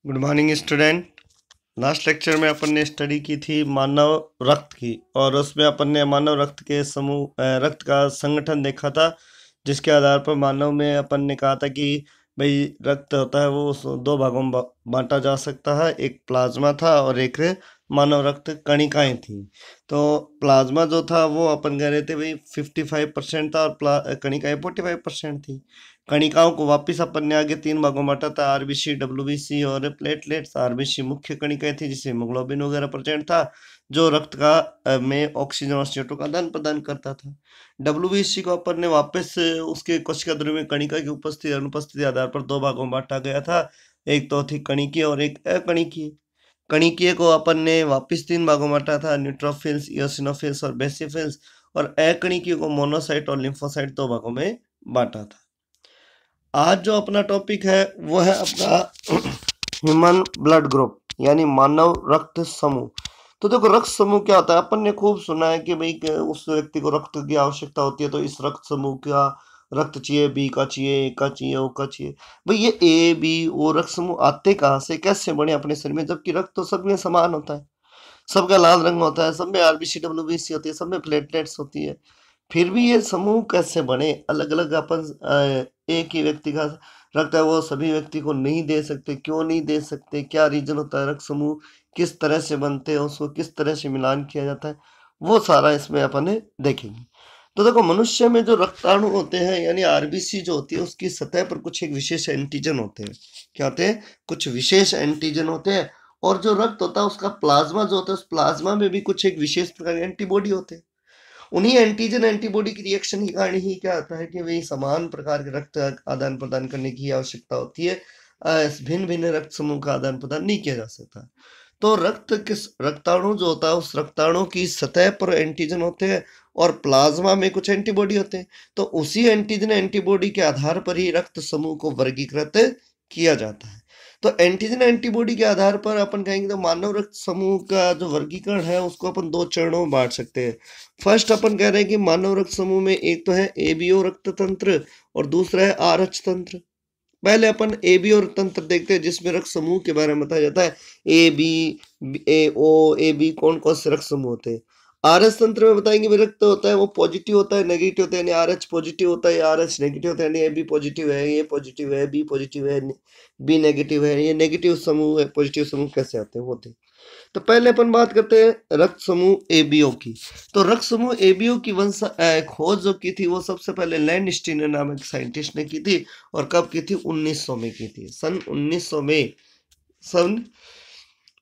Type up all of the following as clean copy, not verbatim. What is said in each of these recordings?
Good morning student. Last lecture में अपन ने study की थी मानव रक्त की, और उसमें अपन ने मानव रक्त के रक्त का संगठन देखा था, जिसके आधार पर मानव में अपन ने कहा था कि भाई रक्त होता है वो दो भागों में बांटा जा सकता है। एक प्लाज्मा था और एक मानव रक्त कणिकाएं थी। तो प्लाज्मा जो था वो अपन कह रहे थे भाई 55% था, और कणिकाएं 45% थी। कणिकाओं को वापस अपन ने आगे तीन भागों में बांटा था, आरबीसी, डब्ल्यूबीसी और प्लेटलेट्स। आरबीसी मुख्य कणिकाएं थी जिसमें हीमोग्लोबिन वगैरह प्रेजेंट था, जो रक्त का में ऑक्सीजन और CO2 का आदान प्रदान करता था। डब्ल्यूबीसी को अपन ने वापस उसके कोशिका द्रव्य में कणिका की उपस्थिति अनुपस्थिति आधार पर दो भागों में बांटा गया था। एक तो थी कणिकीय और एक अकणिकीय। कणिकीय को अपन ने वापस तीन भागों में बांटा था, न्यूट्रोफिल्स, इओसिनोफिल्स और बेसिफिल्स। और अकणिकीय को मोनोसाइट और लिम्फोसाइट दो भागों में बांटा था। आज जो अपना टॉपिक है वो है अपना ह्यूमन ब्लड ग्रुप, यानी मानव रक्त समूह। तो देखो, रक्त समूह क्या होता है? अपन ने खूब सुना है कि भाई उस व्यक्ति को रक्त की आवश्यकता होती है, तो इस रक्त समूह का रक्त चाहिए, बी का चाहिए, ए का चाहिए, ओ का चाहिए। भाई ये ए बी ओ रक्त समूह आते कहाँ से, कैसे बने अपने शरीर में? जबकि रक्त तो सब में समान होता है, सबका लाल रंग होता है, सब में आरबीसी डब्ल्यूबीसी होती है, सब में प्लेटलेट्स होती है। फिर भी ये समूह कैसे बने? अलग अलग अपन एक ही व्यक्ति का रक्त है वो सभी व्यक्ति को नहीं दे सकते। क्यों नहीं दे सकते? क्या रीजन होता है? रक्त समूह किस तरह से बनते हैं, उसको किस तरह से मिलान किया जाता है, वो सारा इसमें अपन देखेंगे। तो देखो, मनुष्य में जो रक्ताणु होते हैं यानी आरबीसी जो होती है, उसकी सतह पर कुछ एक विशेष एंटीजन होते हैं। क्या होते हैं? कुछ विशेष एंटीजन होते हैं। और जो रक्त होता है उसका प्लाज्मा जो होता है, उस प्लाज्मा में भी कुछ एक विशेष प्रकार के एंटीबॉडी होते हैं। उन्हीं एंटीजन एंटीबॉडी की रिएक्शन के कारण ही क्या होता है कि भाई समान प्रकार के रक्त आदान प्रदान करने की आवश्यकता होती है। भिन्न भिन्न रक्त समूह का आदान प्रदान नहीं किया जा सकता। तो रक्ताणु जो होता है, उस रक्ताणु की सतह पर एंटीजन होते हैं और प्लाज्मा में कुछ एंटीबॉडी होते हैं। तो उसी एंटीजन एंटीबॉडी के आधार पर ही रक्त समूह को वर्गीकृत किया जाता है। तो एंटीजन एंटीबॉडी के आधार पर अपन कहेंगे तो मानव रक्त समूह का जो वर्गीकरण है उसको अपन दो चरणों में बांट सकते हैं। फर्स्ट अपन कह रहे हैं कि मानव रक्त समूह में एक तो है एबीओ रक्त तंत्र और दूसरा है आरएच तंत्र। पहले अपन एबीओ रक्त तंत्र देखते हैं, जिसमें रक्त समूह के बारे में बताया जाता है। A B, A O, A B कौन कौन से रक्त समूह होते हैं। आरएच तंत्र में बताएंगे रक्त होता है वो पॉजिटिव होता है, नेगेटिव होता है, यानी आरएच पॉजिटिव होता है, आरएच नेगेटिव होता है, यानी ए बी पॉजिटिव है, ए पॉजिटिव है, बी पॉजिटिव है, बी नेगेटिव है। ये नेगेटिव समूह है, पॉजिटिव समूह कैसे आते हैं वो थे। तो पहले अपन बात करते हैं रक्त समूह एबीओ की। तो रक्त समूह एबीओ की खोज जो की थी वो सबसे पहले लैंडस्टीनर नामक साइंटिस्ट ने की थी। और कब की थी? 1900 में की थी। सन 1900 में, सन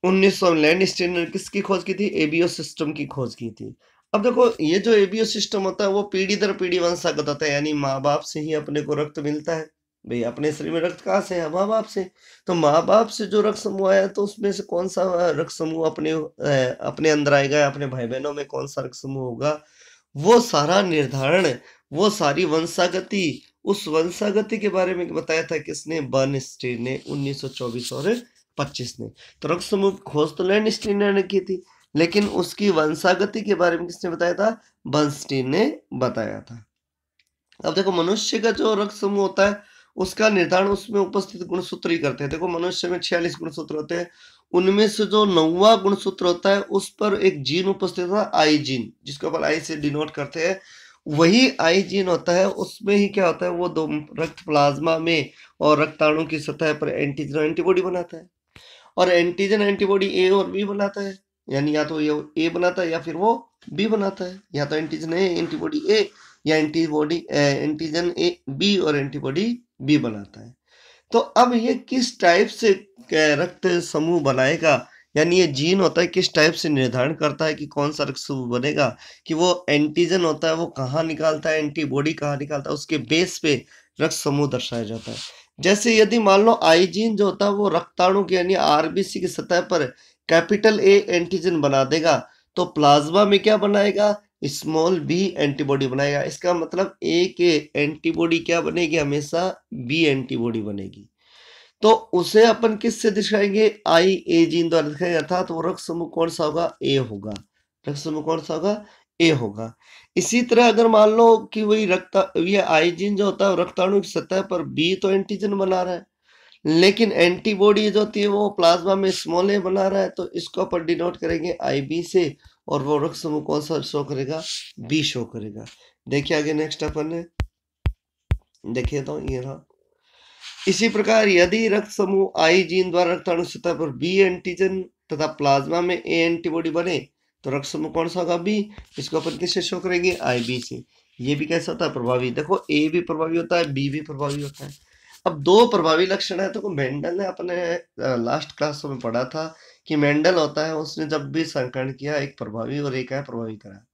1900 में लैंडस्टीनर किसकी खोज की थी? एबीओ सिस्टम की खोज की थी। अब देखो, ये जो एबीओ सिस्टम होता है वो पीढ़ी दर पीढ़ी वंशागत होता है, यानी माँ बाप से ही अपने को रक्त मिलता है। भाई अपने शरीर में रक्त कहाँ से है? माँ बाप से। तो माँ बाप से जो रक्त समूह आया, तो उसमें से कौन सा रक्त समूह अपने अंदर आएगा, या अपने भाई बहनों में कौन सा रक्त समूह होगा, वो सारा निर्धारण, वो सारी वंशागति, उस वंशागति के बारे में बताया था किसने? बर्नस्टीन ने 1924 और 25 ने। तो रक्त समूह की खोज तो लैंडस्टीन ने की थी, लेकिन उसकी वंशागति के बारे में किसने बताया था? बर्नस्टीन ने बताया था। अब देखो, मनुष्य का जो रक्त समूह होता है उसका निर्धारण उसमें उपस्थित गुणसूत्र ही करते हैं। देखो, मनुष्य में 46 गुणसूत्र होते हैं। उनमें से जो 9वां गुणसूत्र होता है उस पर एक जीन उपस्थित होता है, आई जीन, जिसको अपन आई से डिनोट करते हैं। वही आई जीन होता है, उसमें ही क्या होता है, वो दो रक्त प्लाज्मा में और रक्ताणु की सतह पर एंटीजन एंटीबॉडी बनाता है। और एंटीजन एंटीबॉडी ए और बी बनाता है, यानी या तो ये ए बनाता है या फिर वो बी बनाता है। या तो एंटीजन ए एंटीबॉडी ए, या एंटीजन ए बी और एंटीबॉडी बी बनाता है। तो अब ये किस टाइप से रक्त समूह बनाएगा, यानी ये जीन होता है किस टाइप से निर्धारण करता है कि कौन सा रक्त समूह बनेगा, कि वो एंटीजन होता है वो कहाँ निकालता है, एंटीबॉडी कहाँ निकालता है, उसके बेस पे रक्त समूह दर्शाया जाता है। जैसे यदि मान लो आई जीन जो होता है वो रक्ताणु की यानी आरबीसी की सतह पर कैपिटल ए एंटीजन बना देगा, तो प्लाज्मा में क्या बनाएगा? स्मॉल बी एंटीबॉडी बनाएगा। इसका मतलब ए के एंटीबॉडी क्या बनेगी? हमेशा बी एंटीबॉडी बनेगी। तो उसे अपन किससे दिखाएंगे? आई ए जीन द्वारा दिखाएंगे, अर्थात वो रक्त समूह कौन सा होगा? ए होगा। रक्त समूह कौन सा होगा? ए होगा। इसी तरह अगर मान लो कि वही ये आई जीन जो होता है रक्ताणु की सतह पर बी तो एंटीजन बना रहा है, लेकिन एंटीबॉडी जो होती है वो प्लाज्मा में स्मॉल ए बना रहा है, तो इसको अपन डिनोट करेंगे IB से, और वो रक्त समूह कौन सा शो करेगा? B शो करेगा। देखिए आगे नेक्स्ट अपन है, देखिए तो ये रहा। इसी प्रकार यदि रक्त समूह I जीन द्वारा रक्ताणु सतह पर B एंटीजन तथा प्लाज्मा में A एंटीबॉडी बने तो रक्त समूह कौन सा होगा? B। इसको अपन किससे शो करेंगे? IB से। ये भी कैसा होता है? प्रभावी। देखो A भी प्रभावी होता है, B भी प्रभावी होता है। अब दो प्रभावी लक्षण है, तो मेंडल ने अपने लास्ट क्लासों में पढ़ा था कि मेंडल होता है, उसने जब भी संकरण किया एक प्रभावी और एक अप्रभावी करा।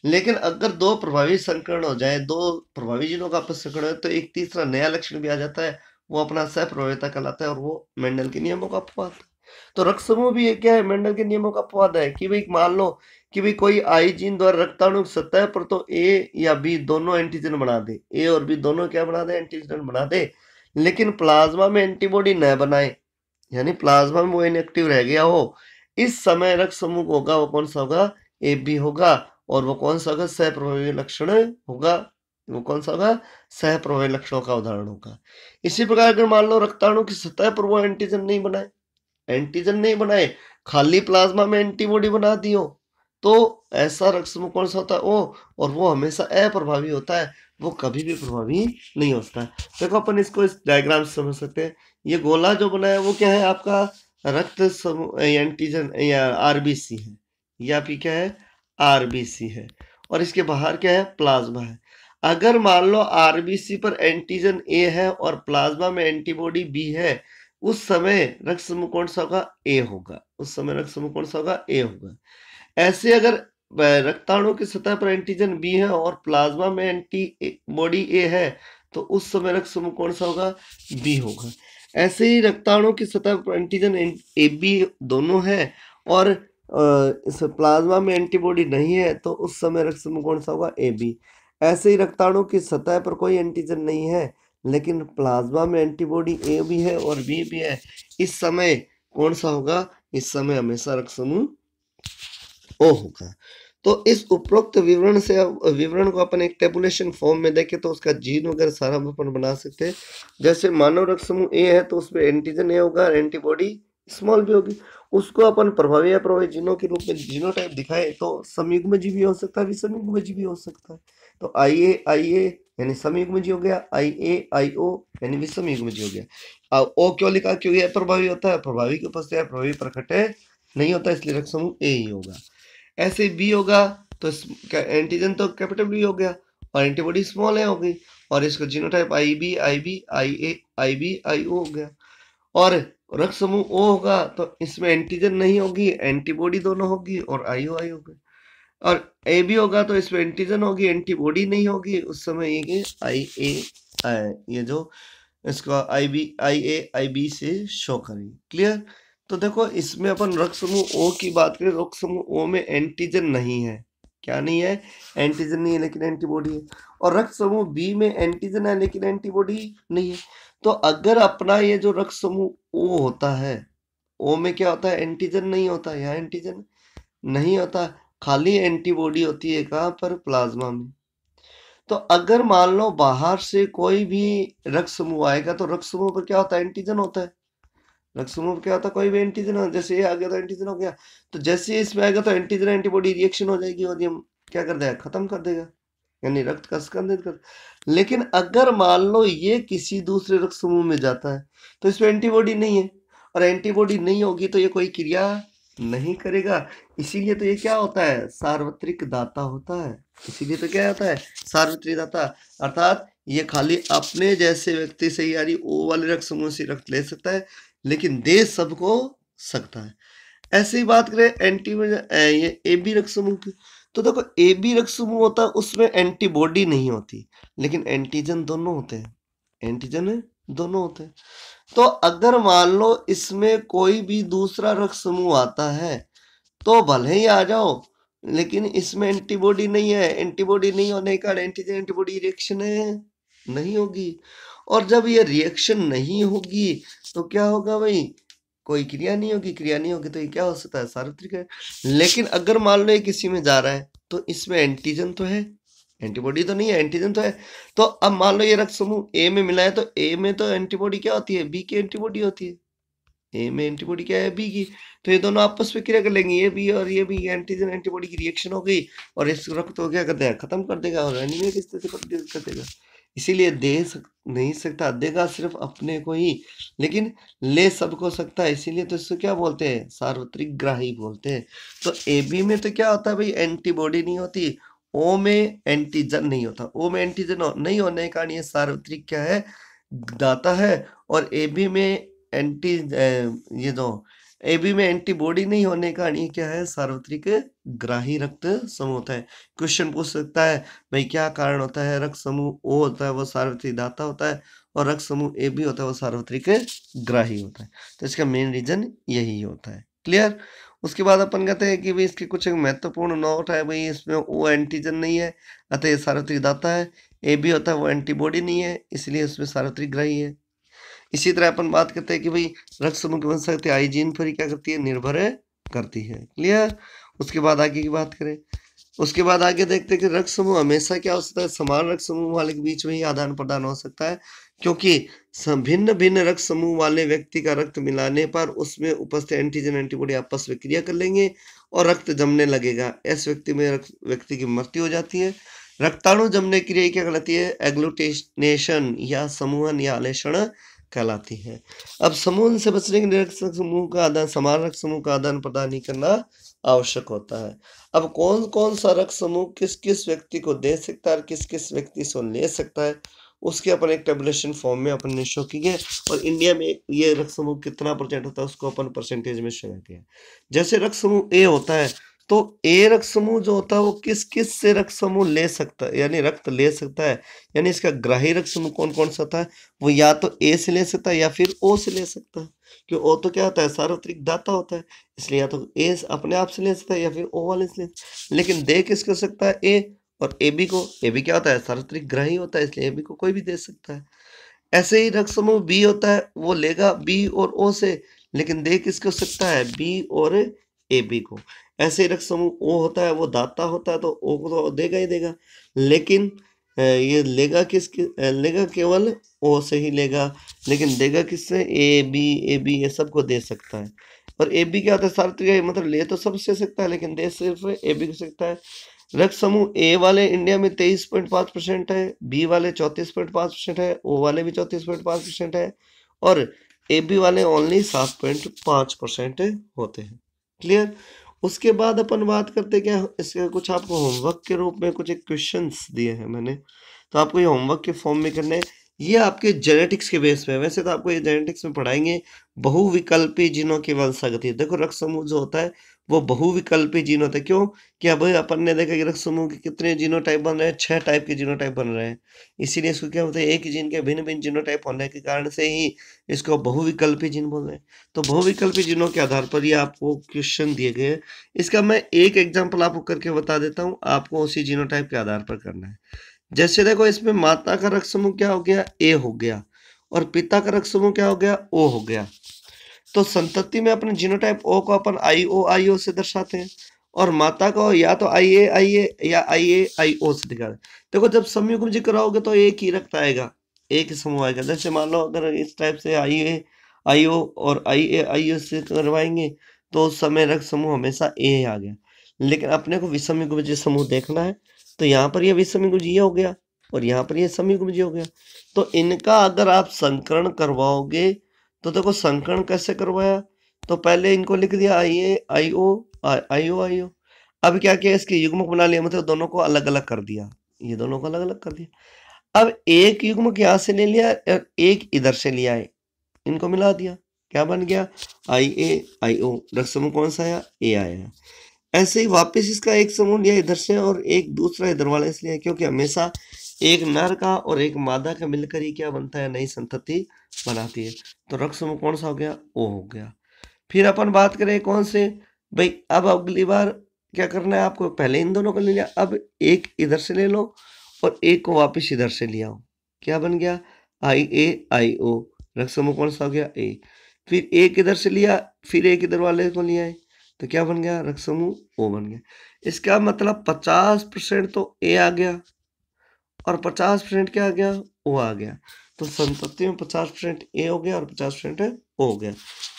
लेकिन अगर दो प्रभावी संकरण हो जाए, दो प्रभावी जीनों का आपस संकरण हो, तो एक तीसरा नया लक्षण भी आ जाता है, वो अपना सहप्रभाविता कहलाता है, और वो मेंडल के नियमों का अपवाद है। तो रक्त समूह भी ये क्या है? मेंडल के नियमों का अपवाद है कि भाई मान लो कि भाई कोई I जीन द्वारा रक्ताणु सतह पर तो A या B दोनों एंटीजन बना दे, A और B दोनों क्या बना दे? एंटीजन बना दे, लेकिन प्लाज्मा में एंटीबॉडी न बनाए, यानी प्लाज्मा में वो इनएक्टिव रह गया हो, इस समय रक्त समूह होगा वो कौन सा होगा? AB होगा। और वो कौन सा होगा? सहप्रभावी लक्षण होगा। वो कौन सा होगा? सहप्रभावी लक्षणों का उदाहरण होगा। इसी प्रकार अगर मान लो रक्ताणु की सतह पर वो एंटीजन नहीं बनाए, खाली प्लाज्मा में एंटीबॉडी बना दी हो, तो ऐसा रक्त समूह कौन सा होता है? O। और वो हमेशा अप्रभावी होता है, वो कभी भी प्रभावी नहीं होता है। देखो अपन इसको इस डायग्राम से समझ सकते हैं। ये गोला जो बना है वो क्या है? आपका रक्त समूह एंटीजन या RBC है, या फिर क्या है? RBC है, और इसके बाहर क्या है? प्लाज्मा है। अगर मान लो RBC पर एंटीजन A है और प्लाज्मा में एंटीबॉडी B है, उस समय रक्त समूह कौन सा होगा? A होगा। उस समय रक्त समूह कौन सा होगा? A होगा। ऐसे अगर रक्ताणु की सतह पर एंटीजन B है और प्लाज्मा में एंटीबॉडी A है, तो उस समय रक्त समूह कौन सा होगा? B होगा। ऐसे ही रक्ताणु की सतह पर एंटीजन AB दोनों है और इस प्लाज्मा में एंटीबॉडी नहीं है, तो उस समय रक्त समूह कौन सा होगा? AB। ऐसे ही रक्ताणु की सतह पर कोई एंटीजन नहीं है, लेकिन प्लाज्मा में एंटीबॉडी A भी है और B भी है, इस समय कौन सा होगा? इस समय हमेशा रक्त समूह O होगा। तो इस उपरोक्त विवरण को अपन एक टेबुलेशन फॉर्म में देखें तो उसका जीन वगैरह सारा अपन बना सकते हैं। जैसे मानव रक्त समूह A है तो उसमें एंटीजन A होगा, एंटीबॉडी स्मॉल भी होगी। उसको अपन प्रभावी अप्रभावी जीनों के रूप में जीनोटाइप दिखाए तो संयुग्मजीवी भी हो सकता है, विसंयुग्मजीवी भी हो सकता है। तो IA यानी संयुग्मजीवी हो गया, IO यानी विसंयुग्मजीवी हो गया। O क्यों लिखा? क्योंकि अप्रभावी होता है, प्रभावी के उपस्थित अप्रभावी प्रकट नहीं होता, इसलिए रक्त समूह A ही होगा। ऐसे बी होगा तो एंटीजन तो कैपिटल बी हो गया और एंटीबॉडी स्मॉल ए हो गई, और इसका genotype IB IA IB IO हो गया। और रक्त समूह O होगा तो इसमें एंटीजन नहीं होगी, एंटीबॉडी दोनों होगी, और IO होगी। और AB होगा तो इसमें एंटीजन होगी, एंटीबॉडी नहीं होगी, उस समय ये IA ये जो इसका IA IB से शो करेंगे। क्लियर? तो देखो इसमें अपन रक्त समूह O की बात करें, रक्त समूह O में एंटीजन नहीं है। क्या नहीं है? एंटीजन नहीं है, लेकिन एंटीबॉडी है। और रक्त समूह B में एंटीजन है लेकिन एंटीबॉडी नहीं है। तो अगर अपना ये जो रक्त समूह O होता है, O में क्या होता है? एंटीजन नहीं होता, यहाँ एंटीजन नहीं होता, खाली एंटीबॉडी होती है। कहाँ पर? प्लाज्मा में। तो अगर मान लो बाहर से कोई भी रक्त समूह आएगा तो रक्त समूह पर क्या होता है? एंटीजन होता है। रक्त समूह पर क्या होता है? कोई भी एंटीजन हो, जैसे ये आ गया तो एंटीजन हो गया, तो जैसे इसमें आएगा तो एंटीजन एंटीबॉडी रिएक्शन हो जाएगी और ये क्या कर देगा? खत्म कर देगा, यानी रक्त का स्कंदित कर। लेकिन अगर मान लो ये किसी दूसरे रक्त समूह में जाता है तो इसमें एंटीबॉडी नहीं है, और एंटीबॉडी नहीं होगी तो ये कोई क्रिया नहीं करेगा। इसीलिए तो ये क्या होता है? सार्वत्रिक दाता होता है। इसीलिए तो क्या होता है? सार्वत्रिक दाता, अर्थात ये खाली अपने जैसे व्यक्ति से यानी O वाले रक्त समूह से रक्त ले सकता है, लेकिन दे सबको सकता है। ऐसे ही बात करें ये AB रक्त समूह की, तो देखो AB रक्त समूह होता है उसमें एंटीबॉडी नहीं होती, लेकिन एंटीजन दोनों होते हैं, एंटीजन दोनों होते हैं। तो अगर मान लो इसमें कोई भी दूसरा रक्त समूह आता है तो भले ही आ जाओ, लेकिन इसमें एंटीबॉडी नहीं है, एंटीबॉडी नहीं होने का एंटीजन एंटीबॉडी रिएक्शन नहीं होगी। और जब ये रिएक्शन नहीं होगी तो क्या होगा भाई? कोई क्रिया नहीं होगी, क्रिया नहीं होगी तो ये क्या हो सकता है? सार्वत्रिक है। लेकिन अगर मान लो ये किसी में जा रहा है तो इसमें एंटीजन तो है, एंटीबॉडी तो नहीं है, एंटीजन तो है। तो अब मान लो ये रक्त समूह ए में मिला है, तो ए में तो एंटीबॉडी क्या होती है, बी की एंटीबॉडी होती है। ए में एंटीबॉडी क्या है, बी की। तो ये दोनों आपस में क्रिया कर लेंगे, ये बी और ये बी, एंटीजन एंटीबॉडी की रिएक्शन हो गई और इस रक्त को क्या कर देगा, खत्म कर देगा और एनीमिया की स्थिति कर देगा। इसीलिए नहीं सकता, देगा सिर्फ अपने को ही, लेकिन ले सबको सकता है। इसीलिए तो इसको क्या बोलते हैं, सार्वत्रिक ग्राही बोलते हैं। तो ए बी में तो क्या होता है भाई, एंटीबॉडी नहीं होती। ओ में एंटीजन नहीं होता, ओ में एंटीजन नहीं होने के कारण ये सार्वत्रिक क्या है, दाता है। और ए बी में ये जो ए बी में एंटीबॉडी नहीं होने का कारण ये क्या है, सार्वत्रिक ग्राही रक्त समूह होता है। क्वेश्चन पूछ सकता है भाई क्या कारण होता है, रक्त समूह ओ होता है वो सार्वत्रिक दाता होता है और रक्त समूह ए बी होता है वो सार्वत्रिक ग्राही होता है। तो इसका मेन रीजन यही होता है। क्लियर। उसके बाद अपन कहते हैं कि भाई इसके कुछ एक महत्वपूर्ण नोट है, भाई इसमें ओ एंटीजन नहीं है अतः ये सार्वत्रिक दाता है। ए बी होता है वो एंटीबॉडी नहीं है इसलिए उसमें सार्वत्रिक ग्राही है। इसी तरह अपन बात करते हैं कि भाई रक्त समूह की बन सकती है हाइजीन पर ही क्या करती है, निर्भर करती है। क्लियर। उसके बाद आगे की बात करें, उसके बाद आगे देखते हैं कि रक्त समूह हमेशा क्या हो सकता है, समान रक्त समूह वाले के बीच में ही आदान प्रदान हो सकता है, क्योंकि भिन्न भिन्न रक्त समूह वाले व्यक्ति का रक्त मिलाने पर उसमें उपस्थित एंटीजन एंटीबॉडी आपस में क्रिया कर लेंगे और रक्त जमने लगेगा। ऐसे व्यक्ति की मृत्यु हो जाती है। रक्ताणु जमने की क्रिया क्या कहलाती है, एग्लूटिनेशन या समूहन या आलेषण कहलाती है। अब समूह से बचने के लिए समान रक्त समूह का आदान प्रदान ही करना आवश्यक होता है। अब कौन कौन सा रक्त समूह किस किस व्यक्ति को दे सकता है और किस किस व्यक्ति से ले सकता है, उसके अपन एक टेबुलेशन फॉर्म में अपन ने शो की है। और इंडिया में ये रक्त समूह कितना परसेंट होता है उसको अपन परसेंटेज में शो करते हैं। जैसे रक्त समूह ए होता है, तो ए रक्त समूह जो होता है वो किस किस से रक्त समूह ले सकता है, यानी रक्त ले सकता है। यानी इसका ग्राही रक्त समूह कौन कौन सा होता है, वो या तो ए से ले सकता है या फिर ओ से ले सकता है। क्यों, ओ तो क्या होता है, सार्वत्रिक दाता होता है, इसलिए या तो ए अपने आप से ले सकता है या फिर ओ वाले से ले सकता है। लेकिन दे किसको सकता है, ए और ए बी को। ए बी क्या होता है, सार्वत्रिक ग्राही होता है, इसलिए ए बी को कोई भी दे सकता है। ऐसे ही रक्त समूह बी होता है, वो लेगा बी और ओ से, लेकिन दे किसको सकता है, बी और ए बी को। ऐसे ही रक्त समूह ओ होता है, वो दाता होता है, तो ओ को तो देगा ही देगा, लेकिन ये लेगा लेगा केवल ओ से ही लेगा, लेकिन देगा किससे, ए बी ये सबको दे सकता है। और ए बी क्या होता है, सार्वत्रिक, मतलब ले तो सब से सकता है लेकिन दे सिर्फ ए बी को सकता है। रक्त समूह ए वाले इंडिया में 23.5% है, बी वाले 34.5% है, ओ वाले भी 34.5% है और ए बी वाले ओनली 7.5% होते हैं। क्लियर। उसके बाद अपन बात करते हैं क्या, इसके कुछ आपको होमवर्क के रूप में कुछ एक क्वेश्चंस दिए हैं मैंने, तो आपको ये होमवर्क के फॉर्म में करना है। ये आपके जेनेटिक्स के बेस पे है, वैसे तो आपको ये जेनेटिक्स में पढ़ाएंगे बहुविकल्पी जीनों की वंशागति। देखो रक्त समूह जो होता है वो बहुविकल्पी जीन होता है। क्यों, कि अब अपन ने देखा कि रक्त समूह के कितने जीनोटाइप बन रहे हैं, 6 टाइप के जीनोटाइप बन रहे हैं। इसीलिए इसको क्या होता है, एक ही जीन के भिन्न भिन्न जीनोटाइप होने के कारण से ही इसको बहुविकल्पी जीन बोल रहे हैं। तो बहुविकल्पी जीनों के आधार पर ये आपको क्वेश्चन दिए गए हैं। इसका मैं एक एग्जाम्पल आपको करके बता देता हूँ, आपको उसी जीनोटाइप के आधार पर करना है। जैसे देखो इसमें माता का रक्त समूह क्या हो गया, ए हो गया, और पिता का रक्त समूह क्या हो गया, ओ हो गया। तो संतति में अपने जीनोटाइप ओ को अपन आई ओ से दर्शाते हैं और माता को या तो आई ए या आई ओ से दिखाते हैं। देखो जब संयुग्म जी कराओगे तो एक ही रक्त आएगा, एक ही समूह आएगा। जैसे मान लो अगर इस टाइप से आई ओ और आई ओ से करवाएंगे तो उस समय रक्त समूह हमेशा ए आ गया। लेकिन अपने को विषम युग्म जी समूह देखना है, तो यहाँ पर ये विषम युग्म जी हो गया और यहाँ पर ये समयुग्म जी हो गया। तो इनका अगर आप संकरण करवाओगे तो देखो संकरण कैसे करवाया, तो पहले इनको लिख दिया आई ओ। अब क्या किया, इसके युग्मक बना लिया, मतलब दोनों को अलग अलग कर दिया, ये दोनों को अलग अलग कर दिया। अब एक युग्मक यहाँ से ले लिया और एक इधर से लिया है, इनको मिला दिया, क्या बन गया, आई ओ। रक्त समूह कौन सा आया, ए आया। ऐसे ही वापस इसका एक समूह लिया इधर से और एक दूसरा इधर वाले से लिया, क्योंकि हमेशा एक नर का और एक मादा का मिलकर ही क्या बनता है, नई संतति बनाती है। तो रक्त समूह कौन सा हो गया, ओ हो गया। फिर अपन बात करें कौन से, भाई अब अगली बार क्या करना है आपको, पहले इन दोनों को ले लिया, अब एक इधर से ले लो और एक को वापस इधर से ले आओ, क्या बन गया, आई ओ। रक्त समूह कौन सा हो गया, ए। फिर एक इधर से लिया, फिर एक इधर वाले को लिया है, तो क्या बन गया, रक्त समूह ओ बन गया। इसका मतलब 50% तो ए आ गया और 50% क्या आ गया, ओ आ गया। तो संतति में 50% ए हो गया और 50% ओ हो गया।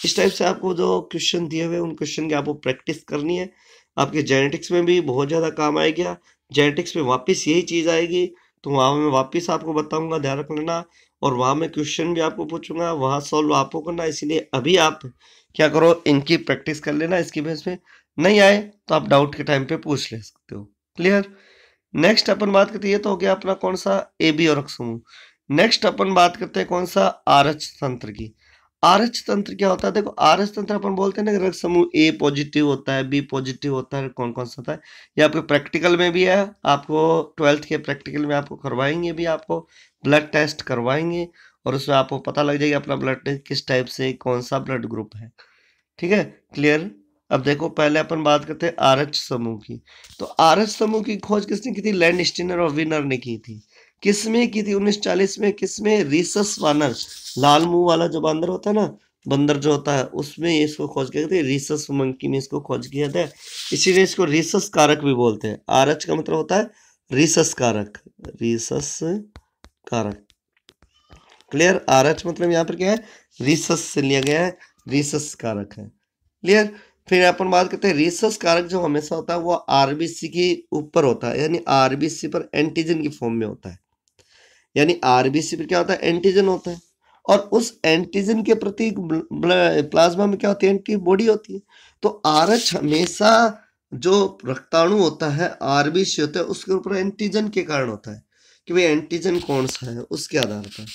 इस टाइप से आपको जो क्वेश्चन दिए हुए उन क्वेश्चन की आपको प्रैक्टिस करनी है। आपके जेनेटिक्स में भी बहुत ज़्यादा काम आएगा। जेनेटिक्स में वापस यही चीज़ आएगी, तो वहाँ मैं वापस आपको बताऊंगा, ध्यान रख लेना। और वहाँ मैं क्वेश्चन भी आपको पूछूंगा, वहाँ सॉल्व आपको करना। इसीलिए अभी आप क्या करो, इनकी प्रैक्टिस कर लेना। इसकी बेस पे नहीं आए तो आप डाउट के टाइम पे पूछ ले सकते हो। क्लियर। नेक्स्ट अपन बात करते हैं, ये तो हो गया अपना कौन सा, ए बी और समूह। नेक्स्ट अपन बात करते हैं कौन सा, आरएच तंत्र की। आरएच तंत्र क्या होता है, देखो आरएच तंत्र अपन बोलते हैं ना कि रक्त समूह ए पॉजिटिव होता है, बी पॉजिटिव होता है, कौन कौन सा होता है। ये आपके प्रैक्टिकल में भी है, आपको 12th के प्रैक्टिकल में आपको करवाएंगे भी, आपको ब्लड टेस्ट करवाएंगे और उसमें आपको पता लग जाएगा अपना ब्लड टेस्ट किस टाइप से, कौन सा ब्लड ग्रुप है। ठीक है, क्लियर। अब देखो पहले अपन बात करते हैं आरएच समूह की। तो आरएच समूह की खोज किसने की थी, लैंडस्टीनर और विनर ने की थी। किसमें की थी, 1940 में। किसमें, रीसस वानर, लाल मुंह वाला जो बंदर होता है ना, बंदर जो होता है, उसमें इसको खोज किया था। रीसस मंकी में इसको खोज किया था, इसीलिए इसको रीसस कारक भी बोलते हैं। आरएच का मतलब होता है रीसस कारक, रीसस कारक। क्लियर। आरएच मतलब यहाँ पर क्या है, रीसस से लिया गया है, रीसस कारक है। क्लियर। फिर अपन बात करते हैं रीसस कारक जो हमेशा होता है वो आरबीसी के ऊपर होता है, यानी आरबीसी पर एंटीजन की फॉर्म में होता है। यानी आरबीसी पर क्या होता है, एंटीजन होता है। और उस एंटीजन के प्रति प्लाज्मा में क्या होती है, एंटीबॉडी होती है। तो आरएच हमेशा जो रक्ताणु होता है, आरबीसी होता है, उसके ऊपर एंटीजन के कारण होता है कि भाई एंटीजन कौन सा है, उसके आधार पर।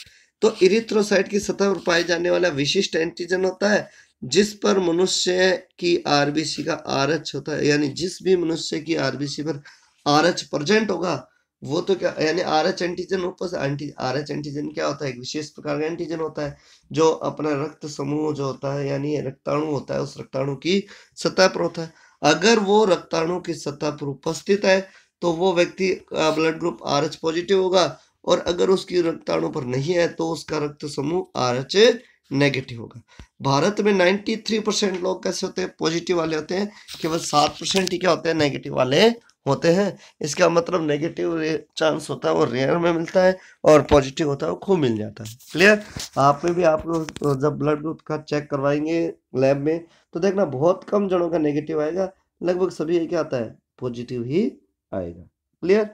तो इरिथ्रोसाइट की सतह पर पाए जाने वाला विशिष्ट एंटीजन होता है जिस पर मनुष्य की आरबीसी का आरएच होता है। यानी जिस भी मनुष्य की आरबीसी पर आरएच प्रेजेंट होगा वो तो क्या, यानी आरएच एंटीजन ऊपर से आरएच एंटीजन क्या होता है, एक विशेष प्रकार का एंटीजन होता है जो अपना रक्त समूह जो होता है, यानी रक्ताणु होता है, उस रक्ताणु की सतह पर होता है। अगर वो रक्ताणु की सतह पर उपस्थित है तो वो व्यक्ति का ब्लड ग्रुप आरएच पॉजिटिव होगा, और अगर उसकी रक्ताणु पर नहीं है तो उसका रक्त समूह आरएच नेगेटिव होगा। भारत में 93% लोग कैसे होते हैं, पॉजिटिव वाले होते हैं। केवल 7% ही क्या होते हैं, नेगेटिव वाले होते हैं। इसका मतलब नेगेटिव चांस होता है वो रेयर में मिलता है, और पॉजिटिव होता है वो खूब मिल जाता है। क्लियर। आप में भी आपको जब ब्लड ग्रुप का चेक करवाएंगे लैब में तो देखना बहुत कम जनों का नेगेटिव आएगा, लगभग सभी क्या आता है, पॉजिटिव ही आएगा। क्लियर।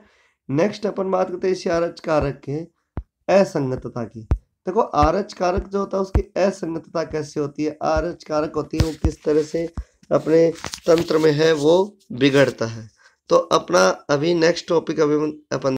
नेक्स्ट अपन बात करते हैं इसी आरएच कारक के असंगतता की। देखो आरएच कारक जो होता है उसकी असंगतता कैसे होती है, आरएच कारक होती है वो किस तरह से अपने तंत्र में है वो बिगड़ता है। तो अपना अभी नेक्स्ट टॉपिक अभी अपन